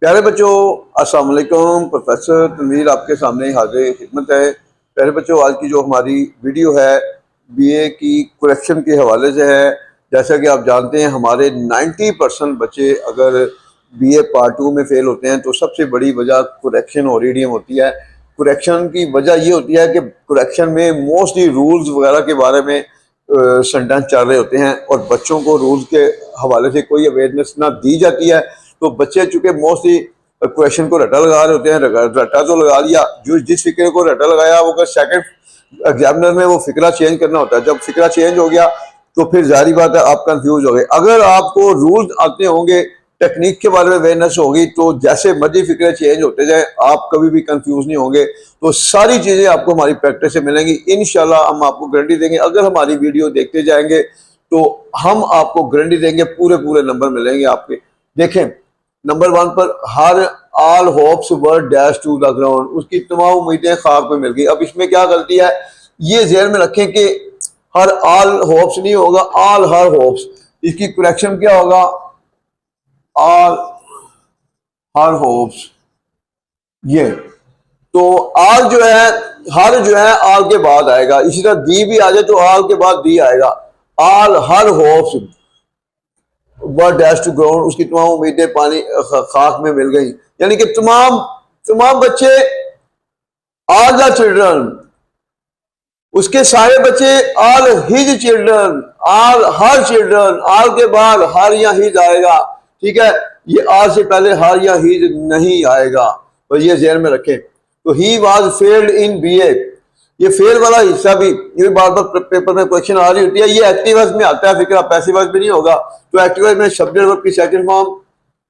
प्यारे बच्चों, अस्सलाम वालेकुम। प्रोफेसर तनवीर आपके सामने हाजिर खिदमत है। प्यारे बच्चों, आज की जो हमारी वीडियो है बीए की करेक्शन के हवाले से है। जैसा कि आप जानते हैं, हमारे 90% बच्चे अगर बीए पार्ट 2 में फेल होते हैं तो सबसे बड़ी वजह करेक्शन और रीडिंग होती है। करेक्शन की वजह ये होती है कि करेक्शन में मोस्टली रूल्स वगैरह के बारे में सेंटेंस चल रहे होते हैं और बच्चों को रूल्स के हवाले से कोई अवेयरनेस ना दी जाती है। तो बच्चे चूंकि मोस्टली क्वेश्चन को रटा लगा रहे होते हैं, रटा तो लगा लिया, जो जिस फिक्रे को रटा लगाया वो अगर सेकंड एग्जामिनर में वो फिक्रा चेंज करना होता है। जब फिक्रा चेंज हो गया तो फिर जारी बात है आप कंफ्यूज हो गए। अगर आपको रूल्स आते होंगे, टेक्निक के बारे में अवेयरनेस होगी, तो जैसे मर्जी फिक्रे चेंज होते जाए आप कभी भी कंफ्यूज नहीं होंगे। तो सारी चीजें आपको हमारी प्रैक्टिस से मिलेंगी इंशाल्लाह। हम आपको गारंटी देंगे, अगर हमारी वीडियो देखते जाएंगे तो हम आपको गारंटी देंगे पूरे नंबर मिलेंगे आपके। देखें, नंबर 1 पर her all hopes were dash to the ground, उसकी तमाम उम्मीदें खाक में मिल गई। अब इसमें क्या गलती है ये ज़हन में रखें कि हर ऑल होप्स नहीं होगा, ऑल हर होप्स। इसकी करेक्शन क्या होगा? All her hopes. ये तो ऑल जो है, हर जो है ऑल के बाद आएगा। इसी तरह दी भी आ जाए तो ऑल के बाद दी आएगा। All her hopes were dash to ground, उसकी तमाम उम्मीदें पानी खाक में मिल गई। यानी कि तमाम बच्चे, ऑल द चिल्ड्रन, उसके सारे बच्चे, all his children, all her children, all के बाद हर या हिज आएगा। ठीक है, ये ऑल से पहले हर या हिज नहीं आएगा, तो ये ज़हन में रखें। तो he was failed in BA, ये फेल वाला हिस्सा भी ये बार बार पेपर में क्वेश्चन आ रही होती है। ये एक्टिव वॉइस में आता है, फिक्र पैसिव वॉइस में नहीं होगा। तो एक्टिव वॉइस में सब्जेक्ट वर्ब की सेकंड फॉर्म,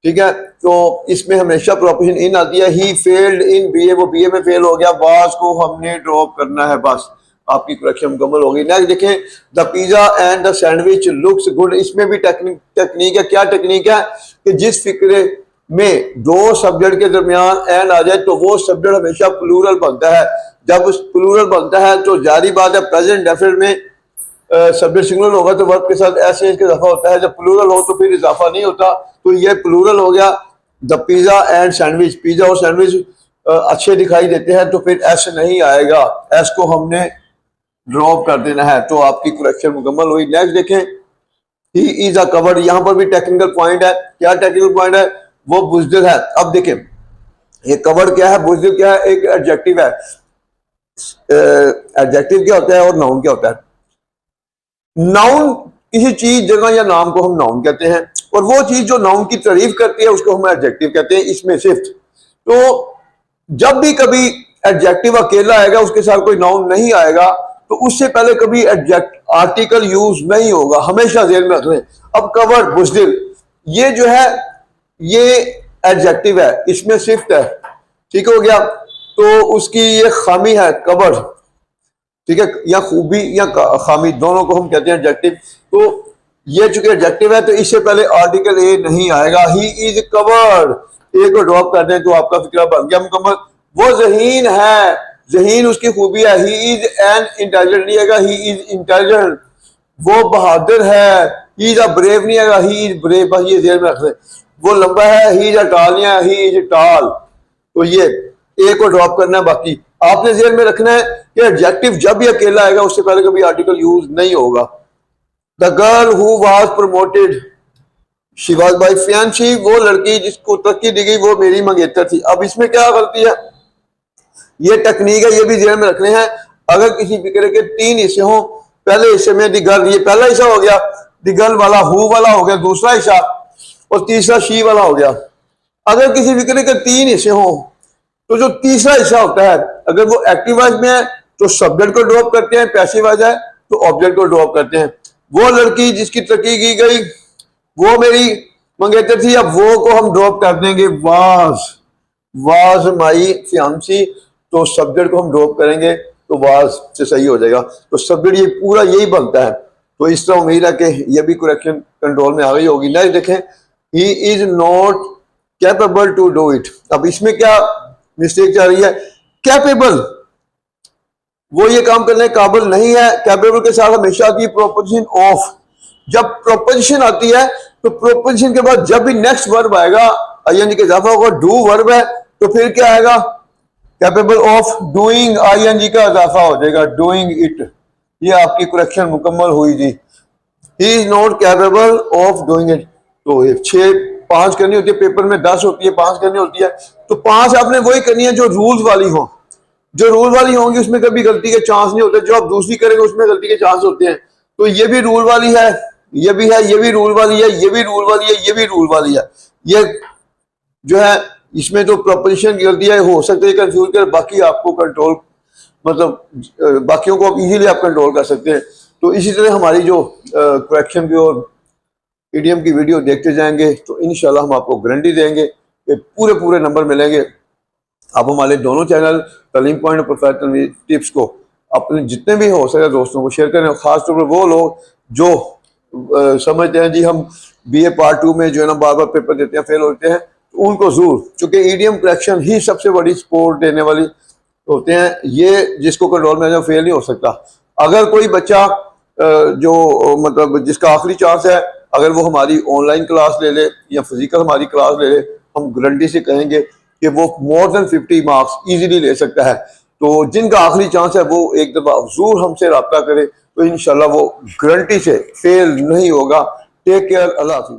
ठीक है, तो इसमें हमेशा प्रोपोजिशन इन आती है। ही फेल्ड इन बीए, वो बीए में फेल हो गया, वाज को हमने ड्रॉप करना है, बस आपकी करेक्शन मुकम्मल होगी। नेक्स्ट देखें, the pizza and the sandwich looks good. इसमें भी टेक्निक है। क्या टेक्निक है कि जिस फिक्रे में दो सब्जेक्ट के दरमियान एंड आ जाए तो वो सब्जेक्ट हमेशा प्लूरल बनता है। जब प्लूरल बनता है तो जारी बात है प्रेजेंट डेफिनेट में सब्जेक्ट सिंगुलर होगा तो वर्ब के साथ ऐसे इसका इजाफा होता है। जब प्लूरल हो तो फिर इजाफा नहीं होता। तो ये प्लूरल हो गया, the pizza and sandwich. Pizza और सैंडविच अच्छे दिखाई देते हैं तो फिर एस नहीं आएगा, एस को हमने ड्रॉप कर देना है। तो आपकी करेक्शन मुकम्मल हुई। नेक्स्ट देखें, ही इज अ कवर्ड। यहाँ पर भी टेक्निकल पॉइंट है। क्या टेक्निकल पॉइंट है? वो बुज़दिल है। अब देखें, ये कवर्ड क्या है, बुज़दिल क्या है? एक एडजेक्टिव है। एडजेक्टिव क्या होता है और नाउन क्या होता है? नाउन किसी चीज, जगह या नाम को हम नाउन कहते हैं, और वो चीज जो नाउन की तारीफ करती है उसको हम एडजेक्टिव कहते हैं। इसमें सिर्फ तो जब भी कभी एडजेक्टिव अकेला आएगा, उसके साथ कोई नाउन नहीं आएगा, तो उससे पहले कभी आर्टिकल यूज नहीं होगा, हमेशा ध्यान में रखें। अब कवर्ड, बुज़दिल, ये जो है ये एडजेक्टिव है, इसमें सिर्फ है, ठीक हो गया। तो उसकी ये खामी है कवर्ड, ठीक है, या खूबी या खामी, दोनों को हम कहते हैं एडजेक्टिव। तो ये चूंकि एडजेक्टिव है तो इससे पहले आर्टिकल ए नहीं आएगा। ही इज कवर्ड, ए को ड्रॉप कर दें तो आपका फिक्रा बन गया मुकम्मल। वो ज़हीन है, ज़हीन उसकी खूबी है। ही इज एन इंटेलिजेंट नहीं आएगा, ही इज इंटेलिजेंट। वो बहादुर है, ही इज अ ब्रेव नहीं आएगा, ही इज ब्रेव, बस ये ध्यान में रख लें। वो लंबा है, ही इज अ टॉल नहीं आएगा, ही इज टॉल। तो ये ए को ड्रॉप करना है। बाकी आपने ध्यान में रखना है कि एडजेक्टिव जब भी अकेला आएगा उससे पहले कभी आर्टिकल यूज नहीं होगा। The girl who was promoted, she was my fiancée, वो लड़की जिसको तरक्की दी गई वो मेरी मंगेतर थी। अब इसमें क्या गलती है? ये टेक्निक है, ये भी ध्यान में रखने हैं। अगर किसी फिक्रे के 3 हिस्से हों, पहले हिस्से में द गर्ल, ये पहला हिस्सा हो गया, द गर्ल वाला हु वाला हो गया दूसरा हिस्सा, और तीसरा शी वाला हो गया। अगर किसी फिक्रे के 3 हिस्से हों तो जो तीसरा हिस्सा होता है, अगर वो एक्टिव वॉइस में है तो सब्जेक्ट को ड्रॉप करते हैं, पैसिव वॉइस है तो ऑब्जेक्ट को ड्रॉप करते हैं। वो लड़की जिसकी तरक्की की गई वो मेरी मंगेतर थी, अब वो को हम ड्रॉप कर देंगे, वाज माई फियांसी, तो सब्जेक्ट को हम ड्रॉप करेंगे तो वाज से सही हो जाएगा। तो सब्जेक्ट ये पूरा यही बनता है। तो इस तरह उम्मीद है कि ये भी करेक्शन कंट्रोल में आ गई होगी। नेक्स्ट देखें, he is not capable to do it. अब इसमें क्या मिस्टेक जा रही है? कैपेबल, वो ये काम करने के काबिल नहीं है। कैपेबल के साथ हमेशा आती है प्रोपोजिशन ऑफ। जब प्रोपोजिशन आती है तो प्रोपोजिशन के बाद जब भी नेक्स्ट वर्ब आएगा ING का इजाफा होगा, डू वर्ब है तो फिर क्या आएगा, कैपेबल ऑफ डूइंग, ING का इजाफा हो जाएगा, डूइंग इट। ये आपकी करेक्शन मुकम्मल हुई जी। He is not capable of doing it. तो 5 करनी होती है, पेपर में 10 होती है, 5 करनी होती है, तो 5 आपने वही करनी है जो रूल्स वाली हो। जो रूल वाली होंगी उसमें कभी गलती के चांस नहीं होते, जो आप दूसरी करेंगे उसमें गलती के चांस होते हैं। तो ये भी रूल वाली है, ये भी है, ये भी रूल वाली है, ये भी रूल वाली है, ये भी रूल वाली है। ये जो है इसमें तो प्रपोजिशन की गलती है, हो सकता है कंफ्यूज कर, बाकी आपको कंट्रोल, मतलब बाकियों को आप इजीली आप कंट्रोल कर सकते हैं। तो इसी तरह हमारी जो करेक्शन की और ईडीएम की वीडियो देखते जाएंगे तो इंशाल्लाह हम आपको गारंटी देंगे कि पूरे पूरे नंबर मिलेंगे। आप हमारे दोनों चैनल तालीम पॉइंट और प्रोफेशनल टिप्स को अपने जितने भी हो सके दोस्तों को शेयर करें, खासतौर पर वो लोग जो समझते हैं जी हम BA पार्ट 2 में जो है ना बार बार पेपर देते हैं, फेल होते हैं, तो उनको जरूर, क्योंकि ईडीएम करेक्शन ही सबसे बड़ी सपोर्ट देने वाली होते हैं। ये जिसको कंट्रोल में फेल नहीं हो सकता। अगर कोई बच्चा जो मतलब जिसका आखिरी चांस है, अगर वो हमारी ऑनलाइन क्लास ले ले या फिजिकल हमारी क्लास ले ले, हम गारंटी से कहेंगे कि वो मोर देन 50 मार्क्स इजीली ले सकता है। तो जिनका आखिरी चांस है वो एक दफा जरूर हमसे रब्ता करे, तो इंशाल्लाह वो गारंटी से फेल नहीं होगा। टेक केयर, अल्लाह हाफिज।